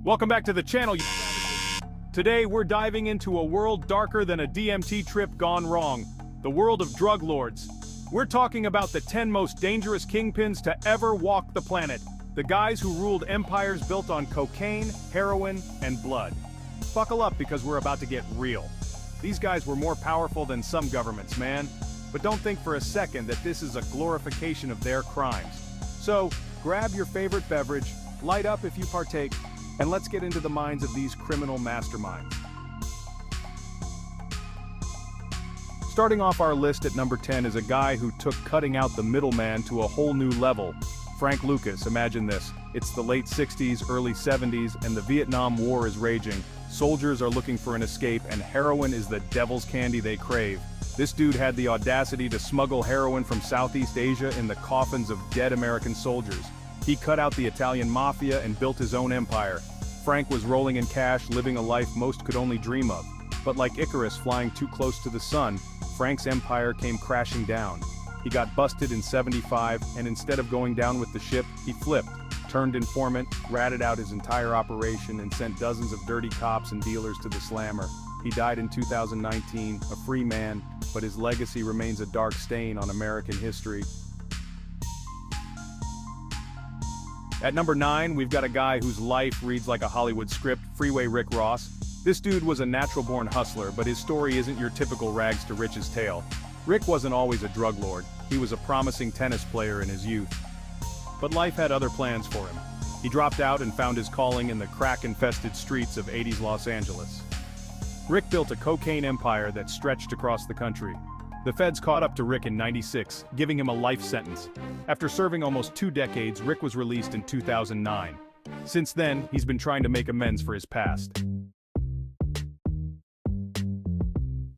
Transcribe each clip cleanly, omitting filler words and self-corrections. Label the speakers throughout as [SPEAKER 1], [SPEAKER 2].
[SPEAKER 1] Welcome back to the channel. Today we're diving into a world darker than a DMT trip gone wrong. The world of drug lords. We're talking about the 10 most dangerous kingpins to ever walk the planet. The guys who ruled empires built on cocaine, heroin, and blood. Buckle up because we're about to get real. These guys were more powerful than some governments, man. But don't think for a second that this is a glorification of their crimes. So, grab your favorite beverage, light up if you partake, and let's get into the minds of these criminal masterminds. Starting off our list at number 10 is a guy who took cutting out the middleman to a whole new level. Frank Lucas. Imagine this. It's the late 60s, early 70s, and the Vietnam War is raging. Soldiers are looking for an escape, and heroin is the devil's candy they crave. This dude had the audacity to smuggle heroin from Southeast Asia in the coffins of dead American soldiers. He cut out the Italian mafia and built his own empire. Frank was rolling in cash, living a life most could only dream of. But like Icarus flying too close to the sun, Frank's empire came crashing down. He got busted in '75, and instead of going down with the ship, he flipped, turned informant, ratted out his entire operation, and sent dozens of dirty cops and dealers to the slammer. He died in 2019, a free man, but his legacy remains a dark stain on American history. At number 9, we've got a guy whose life reads like a Hollywood script, Freeway Rick Ross. This dude was a natural-born hustler, but his story isn't your typical rags to riches tale. Rick wasn't always a drug lord. He was a promising tennis player in his youth. But life had other plans for him. He dropped out and found his calling in the crack-infested streets of 80s Los Angeles. Rick built a cocaine empire that stretched across the country. The feds caught up to Rick in '96, giving him a life sentence. After serving almost 2 decades, Rick was released in 2009. Since then, he's been trying to make amends for his past.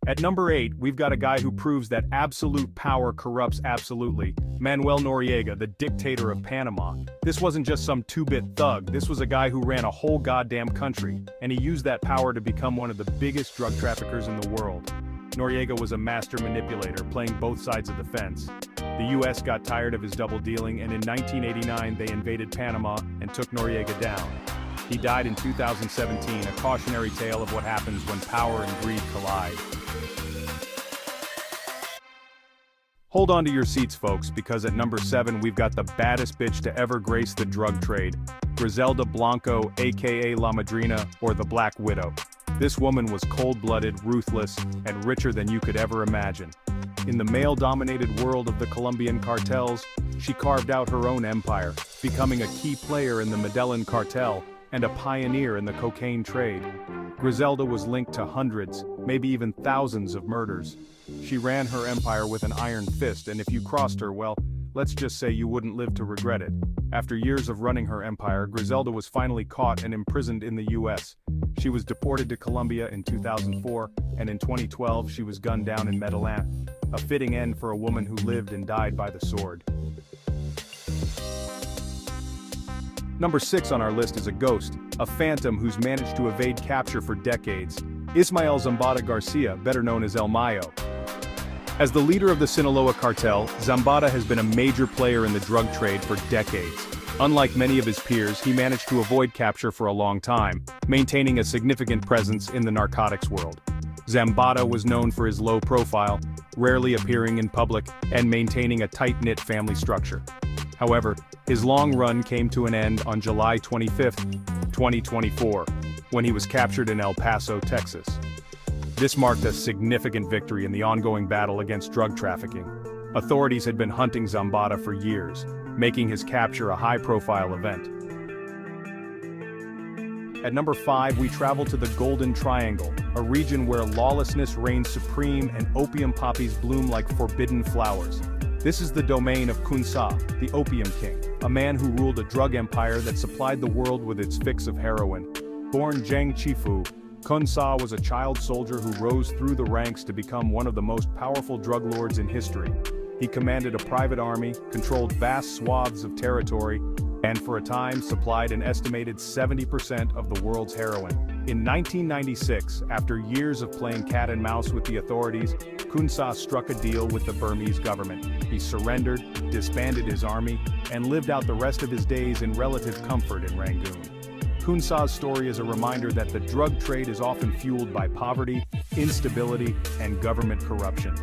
[SPEAKER 1] At number 8, we've got a guy who proves that absolute power corrupts absolutely. Manuel Noriega, the dictator of Panama. This wasn't just some 2-bit thug, this was a guy who ran a whole goddamn country, and he used that power to become one of the biggest drug traffickers in the world. Noriega was a master manipulator, playing both sides of the fence. The US got tired of his double dealing, and in 1989 they invaded Panama and took Noriega down. He died in 2017, a cautionary tale of what happens when power and greed collide. Hold on to your seats, folks, because at number 7 we've got the baddest bitch to ever grace the drug trade, Griselda Blanco, aka La Madrina, or the Black Widow. This woman was cold-blooded, ruthless, and richer than you could ever imagine. In the male-dominated world of the Colombian cartels, she carved out her own empire, becoming a key player in the Medellin cartel and a pioneer in the cocaine trade. Griselda was linked to hundreds, maybe even thousands of murders. She ran her empire with an iron fist, and if you crossed her, well, let's just say you wouldn't live to regret it. After years of running her empire, Griselda was finally caught and imprisoned in the US. She was deported to Colombia in 2004, and in 2012 she was gunned down in Medellin. A fitting end for a woman who lived and died by the sword. Number 6 on our list is a ghost, a phantom who's managed to evade capture for decades. Ismael Zambada Garcia, better known as El Mayo. As the leader of the Sinaloa cartel, Zambada has been a major player in the drug trade for decades. Unlike many of his peers, he managed to avoid capture for a long time, maintaining a significant presence in the narcotics world. Zambada was known for his low profile, rarely appearing in public, and maintaining a tight-knit family structure. However, his long run came to an end on July 25, 2024, when he was captured in El Paso, Texas. This marked a significant victory in the ongoing battle against drug trafficking. Authorities had been hunting Zambada for years, making his capture a high-profile event. At number 5, we travel to the Golden Triangle, a region where lawlessness reigns supreme and opium poppies bloom like forbidden flowers. This is the domain of Gonzalo, the Opium King, a man who ruled a drug empire that supplied the world with its fix of heroin. Born Jiang Chifu, Gonzalo was a child soldier who rose through the ranks to become one of the most powerful drug lords in history. He commanded a private army, controlled vast swaths of territory, and for a time supplied an estimated 70% of the world's heroin. In 1996, after years of playing cat and mouse with the authorities, Gonzalo struck a deal with the Burmese government. He surrendered, disbanded his army, and lived out the rest of his days in relative comfort in Rangoon. Kunsa's story is a reminder that the drug trade is often fueled by poverty, instability, and government corruption.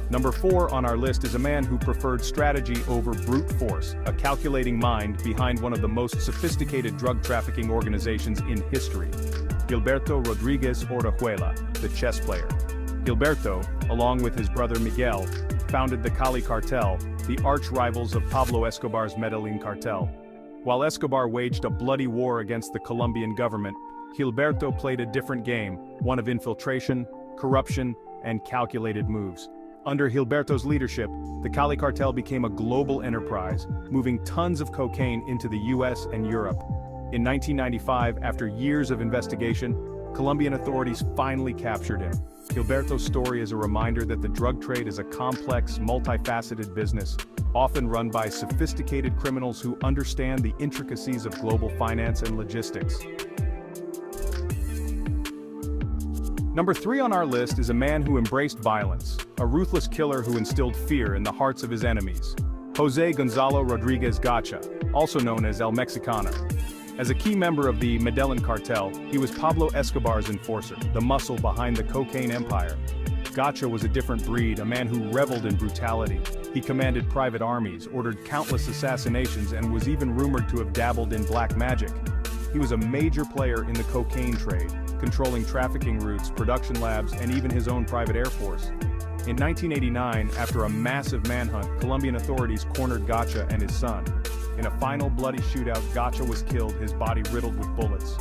[SPEAKER 1] Number 4 on our list is a man who preferred strategy over brute force, a calculating mind behind one of the most sophisticated drug trafficking organizations in history. Gilberto Rodriguez Orejuela, the chess player. Gilberto, along with his brother Miguel, founded the Cali cartel, the arch-rivals of Pablo Escobar's Medellin cartel. While Escobar waged a bloody war against the Colombian government, Gilberto played a different game, one of infiltration, corruption, and calculated moves. Under Gilberto's leadership, the Cali cartel became a global enterprise, moving tons of cocaine into the US and Europe. In 1995, after years of investigation, Colombian authorities finally captured him. Gilberto's story is a reminder that the drug trade is a complex, multifaceted business, often run by sophisticated criminals who understand the intricacies of global finance and logistics. Number 3 on our list is a man who embraced violence, a ruthless killer who instilled fear in the hearts of his enemies. José Gonzalo Rodriguez Gacha, also known as El Mexicano. As a key member of the Medellin cartel, he was Pablo Escobar's enforcer, the muscle behind the cocaine empire. Gacha was a different breed, a man who reveled in brutality. He commanded private armies, ordered countless assassinations, and was even rumored to have dabbled in black magic. He was a major player in the cocaine trade, controlling trafficking routes, production labs, and even his own private air force. In 1989, after a massive manhunt, Colombian authorities cornered Gacha and his son. In a final bloody shootout, Gacha was killed, his body riddled with bullets.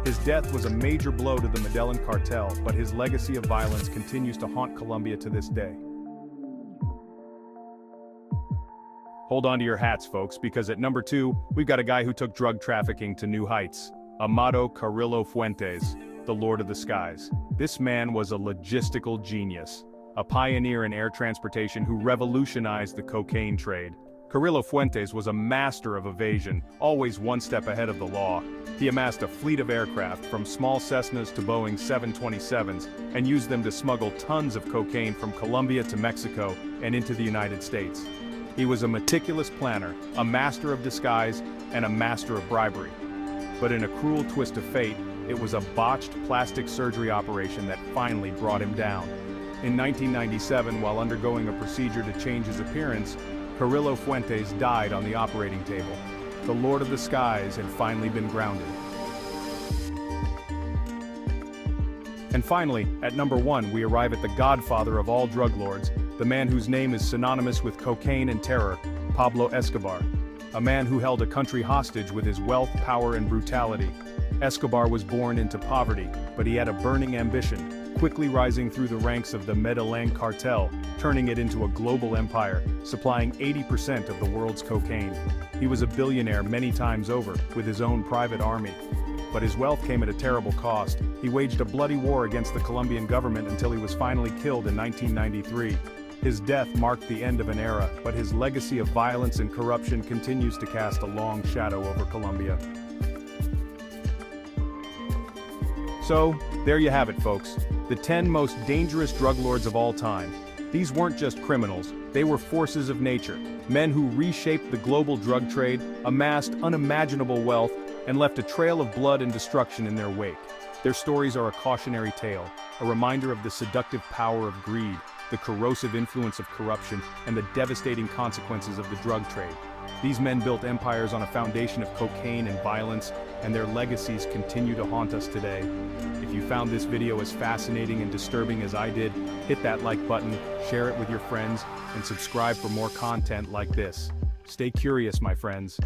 [SPEAKER 1] His death was a major blow to the Medellin cartel, but his legacy of violence continues to haunt Colombia to this day. Hold on to your hats, folks, because at number 2, we've got a guy who took drug trafficking to new heights. Amado Carrillo Fuentes, the Lord of the Skies. This man was a logistical genius, a pioneer in air transportation who revolutionized the cocaine trade. Carrillo Fuentes was a master of evasion, always one step ahead of the law. He amassed a fleet of aircraft, from small Cessnas to Boeing 727s, and used them to smuggle tons of cocaine from Colombia to Mexico and into the United States. He was a meticulous planner, a master of disguise, and a master of bribery. But in a cruel twist of fate, it was a botched plastic surgery operation that finally brought him down. In 1997, while undergoing a procedure to change his appearance, Carrillo Fuentes died on the operating table. The Lord of the Skies had finally been grounded. And finally, at number 1, we arrive at the godfather of all drug lords, the man whose name is synonymous with cocaine and terror, Pablo Escobar. A man who held a country hostage with his wealth, power, and brutality. Escobar was born into poverty, but he had a burning ambition, quickly rising through the ranks of the Medellin cartel, turning it into a global empire, supplying 80% of the world's cocaine. He was a billionaire many times over, with his own private army. But his wealth came at a terrible cost. He waged a bloody war against the Colombian government until he was finally killed in 1993. His death marked the end of an era, but his legacy of violence and corruption continues to cast a long shadow over Colombia. So, there you have it, folks. The 10 most dangerous drug lords of all time. These weren't just criminals, they were forces of nature. Men who reshaped the global drug trade, amassed unimaginable wealth, and left a trail of blood and destruction in their wake. Their stories are a cautionary tale, a reminder of the seductive power of greed, the corrosive influence of corruption, and the devastating consequences of the drug trade. These men built empires on a foundation of cocaine and violence, and their legacies continue to haunt us today. If you found this video as fascinating and disturbing as I did, hit that like button, share it with your friends, and subscribe for more content like this. Stay curious, my friends.